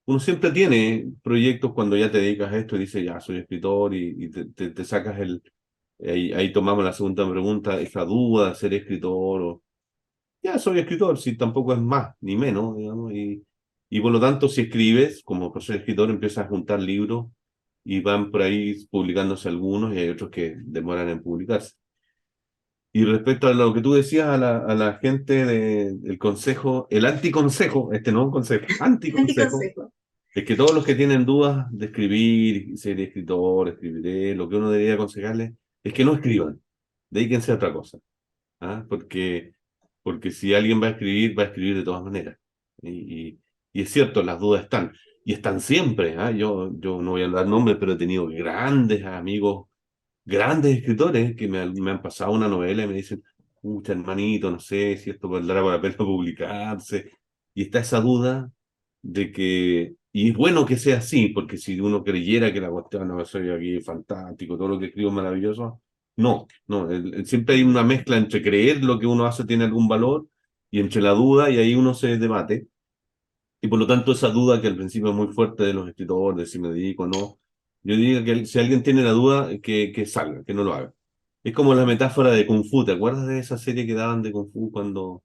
Uno siempre tiene proyectos cuando ya te dedicas a esto y dices, ya soy escritor y te sacas ahí tomamos la segunda pregunta, esa duda de ser escritor, o ya soy escritor, si tampoco es más ni menos, digamos, y por lo tanto si escribes, como por ser escritor, empiezas a juntar libros y van por ahí publicándose algunos y hay otros que demoran en publicarse. Y respecto a lo que tú decías a la gente del consejo, el anticonsejo, este no es un consejo, anticonsejo, Anticonsejo. es que todos los que tienen dudas de escribir, ser escritor, escribiré, lo que uno debería aconsejarles es que no escriban, dedíquense a otra cosa. ¿Ah? Porque si alguien va a escribir de todas maneras. Y, y, y es cierto, las dudas están, y están siempre. ¿Ah? Yo no voy a dar nombres, pero he tenido grandes amigos, grandes escritores que me han pasado una novela y me dicen, pucha, hermanito, no sé si esto valdrá por la pena publicarse. Y está esa duda de que, y es bueno que sea así, porque si uno creyera que la cuestión, no, soy aquí fantástico, todo lo que escribo es maravilloso, no, siempre hay una mezcla entre creer lo que uno hace tiene algún valor y entre la duda y ahí uno se debate. Y por lo tanto esa duda que al principio es muy fuerte de los escritores, de si me dedico o no, yo diría que si alguien tiene la duda, que salga, que no lo haga. Es como la metáfora de Kung Fu, ¿te acuerdas de esa serie que daban de Kung Fu cuando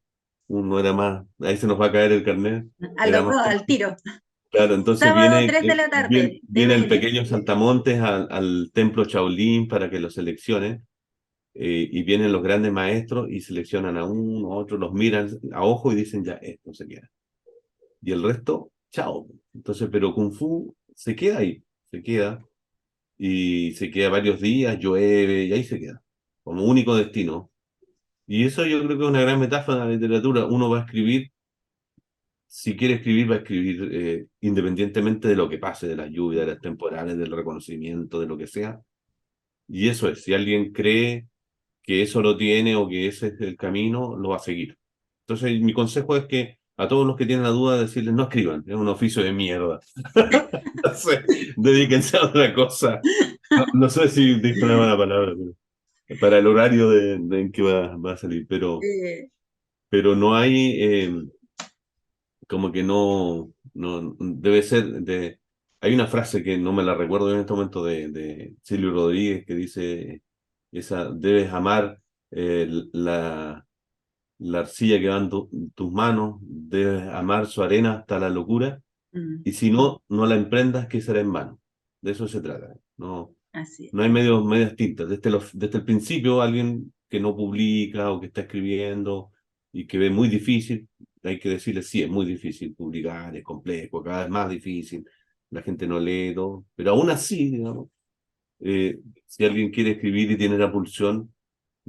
uno era más, ahí se nos va a caer el carnet, A era los más... dos, al tiro. Claro, entonces Sábado, 3 de la tarde, viene el TVN. pequeño Saltamontes al templo Shaolin para que lo seleccione, y vienen los grandes maestros y seleccionan a uno, a otro, los miran a ojo y dicen ya, esto se queda. Y el resto, chao. Entonces, pero Kung Fu se queda ahí, se queda, y se queda varios días, llueve, y ahí se queda, como único destino. Y eso yo creo que es una gran metáfora de la literatura. Uno va a escribir, si quiere escribir, va a escribir independientemente de lo que pase, de las lluvias, de las temporales, del reconocimiento, de lo que sea. Y eso es, si alguien cree que eso lo tiene o que ese es el camino, lo va a seguir. Entonces, mi consejo es que a todos los que tienen la duda, decirles no escriban, es un oficio de mierda. No sé, dedíquense a otra cosa. No sé si disponemos la palabra, pero para el horario en que va a salir, Eh, pero no hay, como que no debe ser de... Hay una frase que no me la recuerdo en este momento de Silvio Rodríguez que dice, esa, debes amar la arcilla que va en tus manos, debes amar su arena hasta la locura, mm, y si no la emprendas, que será en vano. De eso se trata. así es. No hay medias tintas. Desde el principio, alguien que no publica o que está escribiendo y que ve muy difícil, hay que decirle, sí, es muy difícil publicar, es complejo, cada vez más difícil, la gente no lee todo, pero aún así, digamos, si alguien quiere escribir y tiene la pulsión,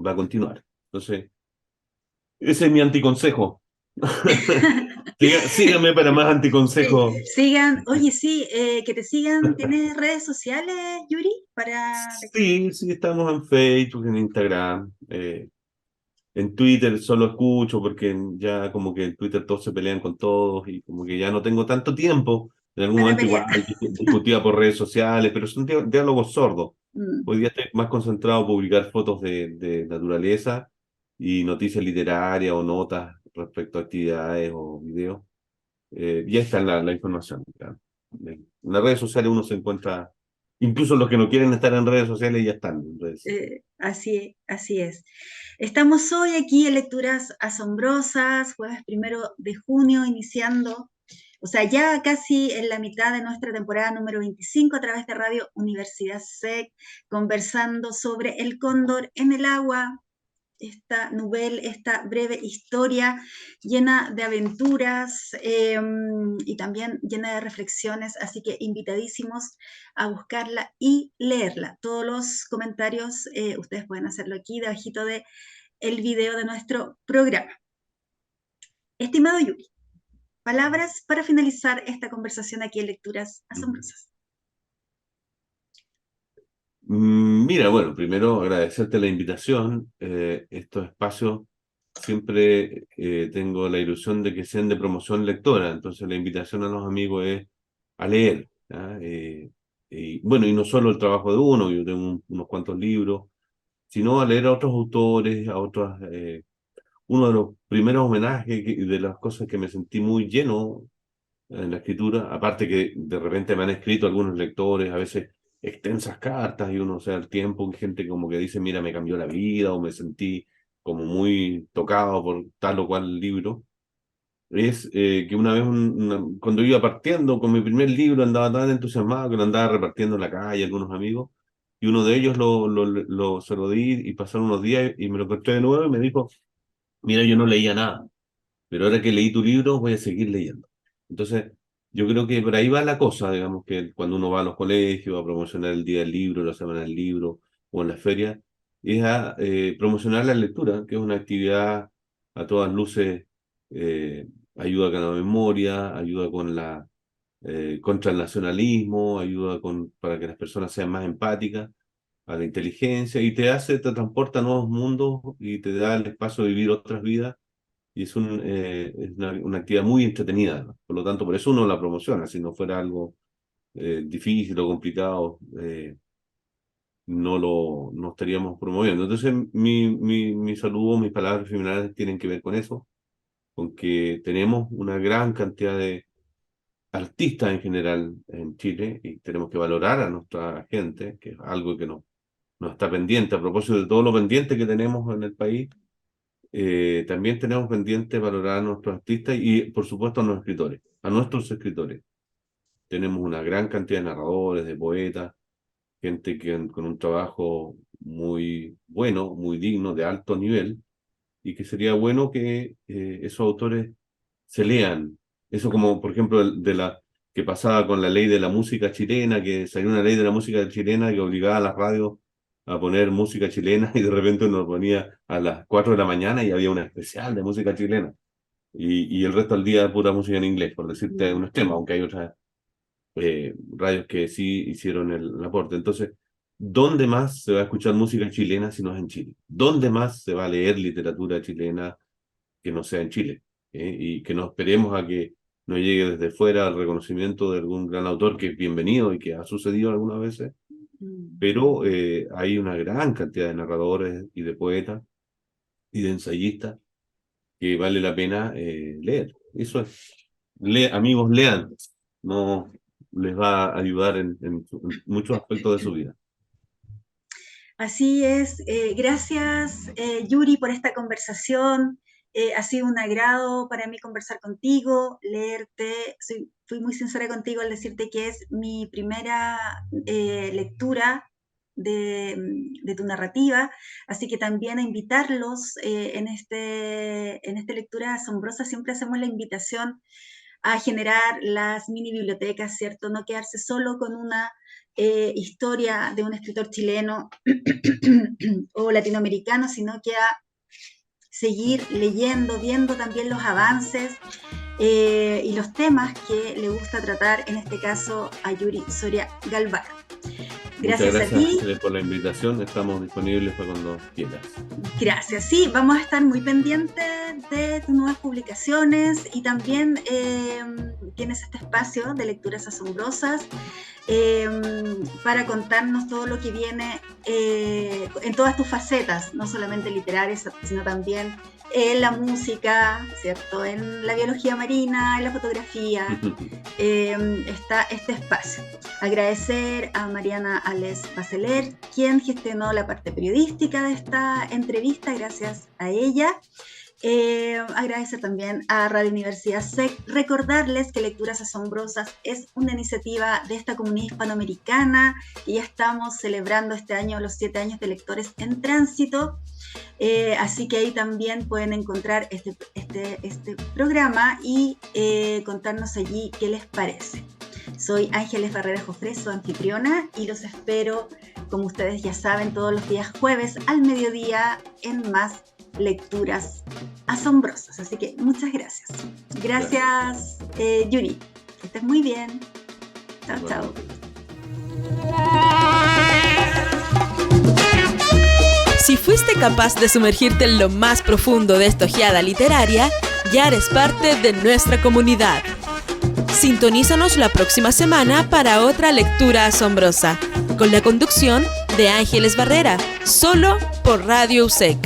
va a continuar. Entonces, ese es mi anticonsejo. Síganme para más anticonsejos. Sigan, oye, sí, que te sigan. ¿Tienes redes sociales, Yuri? Sí, sí, estamos en Facebook, en Instagram, En Twitter solo escucho porque ya como que en Twitter todos se pelean con todos y como que ya no tengo tanto tiempo. En algún Para momento igual pelear. discutía por redes sociales, pero son diálogos sordos. Mm, Hoy día estoy más concentrado en publicar fotos de naturaleza y noticias literarias o notas respecto a actividades o videos. Ya está la información. Ya. En las redes sociales uno se encuentra, incluso los que no quieren estar en redes sociales ya están en redes sociales. así es. Estamos hoy aquí en Lecturas Asombrosas, jueves 1 de junio, iniciando, o sea, ya casi en la mitad de nuestra temporada número 25 a través de Radio Universidad SEC, conversando sobre el cóndor en el agua, esta breve historia llena de aventuras y también llena de reflexiones, así que invitadísimos a buscarla y leerla. Todos los comentarios ustedes pueden hacerlo aquí debajito de el video de nuestro programa. Estimado Yuri, palabras para finalizar esta conversación aquí en Lecturas Asombrosas. Mira, bueno, primero agradecerte la invitación. Estos espacios siempre tengo la ilusión de que sean de promoción lectora, entonces la invitación a los amigos es a leer. ¿Ya? Y bueno, y no solo el trabajo de uno, yo tengo unos cuantos libros, sino a leer a otros autores, a otras. Uno de los primeros homenajes y de las cosas que me sentí muy lleno en la escritura, aparte que de repente me han escrito algunos lectores, a veces extensas cartas, y uno, o sea, el tiempo, gente como que dice, mira, me cambió la vida, o me sentí como muy tocado por tal o cual libro, es que una vez, cuando iba partiendo con mi primer libro, andaba tan entusiasmado que lo andaba repartiendo en la calle a algunos amigos, y uno de ellos se lo di, y pasaron unos días, y me lo encontré de nuevo, y me dijo, mira, yo no leía nada, pero ahora que leí tu libro voy a seguir leyendo. Entonces, yo creo que por ahí va la cosa, digamos, que cuando uno va a los colegios a promocionar el día del libro, la semana del libro o en las ferias, es a promocionar la lectura, que es una actividad a todas luces, eh, ayuda con la memoria, ayuda con contra el nacionalismo, ayuda para que las personas sean más empáticas a la inteligencia y te transporta a nuevos mundos y te da el espacio de vivir otras vidas y es una actividad muy entretenida, ¿no? Por lo tanto, por eso uno la promociona. Si no fuera algo difícil o complicado, no estaríamos promoviendo. Entonces, mi saludo, mis palabras finales tienen que ver con eso, con que tenemos una gran cantidad de artistas en general en Chile y tenemos que valorar a nuestra gente, que es algo que nos está pendiente. A propósito de todo lo pendiente que tenemos en el país, también tenemos pendiente valorar a nuestros artistas y, por supuesto, a los escritores, a nuestros escritores. Tenemos una gran cantidad de narradores, de poetas, gente con un trabajo muy bueno, muy digno, de alto nivel, y que sería bueno que esos autores se lean. Eso como, por ejemplo, que pasaba con la ley de la música chilena, que salió una ley de la música chilena que obligaba a las radios a poner música chilena y de repente uno ponía a las 4 de la mañana y había una especial de música chilena. Y el resto del día pura música en inglés, por decirte un extremo, aunque hay otras radios que sí hicieron el aporte. Entonces, ¿dónde más se va a escuchar música chilena si no es en Chile? ¿Dónde más se va a leer literatura chilena que no sea en Chile? Y que no esperemos a que nos llegue desde fuera el reconocimiento de algún gran autor que es bienvenido y que ha sucedido algunas veces, pero hay una gran cantidad de narradores y de poetas y de ensayistas que vale la pena leer. Eso es. Amigos, lean. No les va a ayudar en muchos aspectos de su vida. Así es. Gracias, Yuri, por esta conversación. Ha sido un agrado para mí conversar contigo, leerte. Fui muy sincera contigo al decirte que es mi primera lectura de tu narrativa, así que también a invitarlos en esta lectura asombrosa. Siempre hacemos la invitación a generar las mini bibliotecas, ¿cierto? No quedarse solo con una historia de un escritor chileno o latinoamericano, sino que a seguir leyendo, viendo también los avances y los temas que le gusta tratar, en este caso a Yuri Soria Galvarro. Gracias Muchas a ti. Ángeles, por la invitación. Estamos disponibles para cuando quieras. Gracias. Sí, vamos a estar muy pendientes de tus nuevas publicaciones y también tienes este espacio de lecturas asombrosas para contarnos todo lo que viene en todas tus facetas, no solamente literarias, sino también en la música, ¿cierto? En la biología marina, en la fotografía, está este espacio. Agradecer a Mariana Ales Baceler, quien gestionó la parte periodística de esta entrevista, gracias a ella. Agradecer también a Radio Universidad SEC, recordarles que Lecturas Asombrosas es una iniciativa de esta comunidad hispanoamericana, que ya estamos celebrando este año los 7 años de Lectores en Tránsito, así que ahí también pueden encontrar este programa y contarnos allí qué les parece. Soy Ángeles Barrera Jofré, su anfitriona, y los espero, como ustedes ya saben, todos los días jueves al mediodía en más Lecturas Asombrosas. Así que muchas gracias. Gracias, Yuri. Que estés muy bien. Chao, chao. Si fuiste capaz de sumergirte en lo más profundo de esta ojeada literaria, ya eres parte de nuestra comunidad. Sintonízanos la próxima semana para otra lectura asombrosa, con la conducción de Ángeles Barrera, solo por Radio USEC.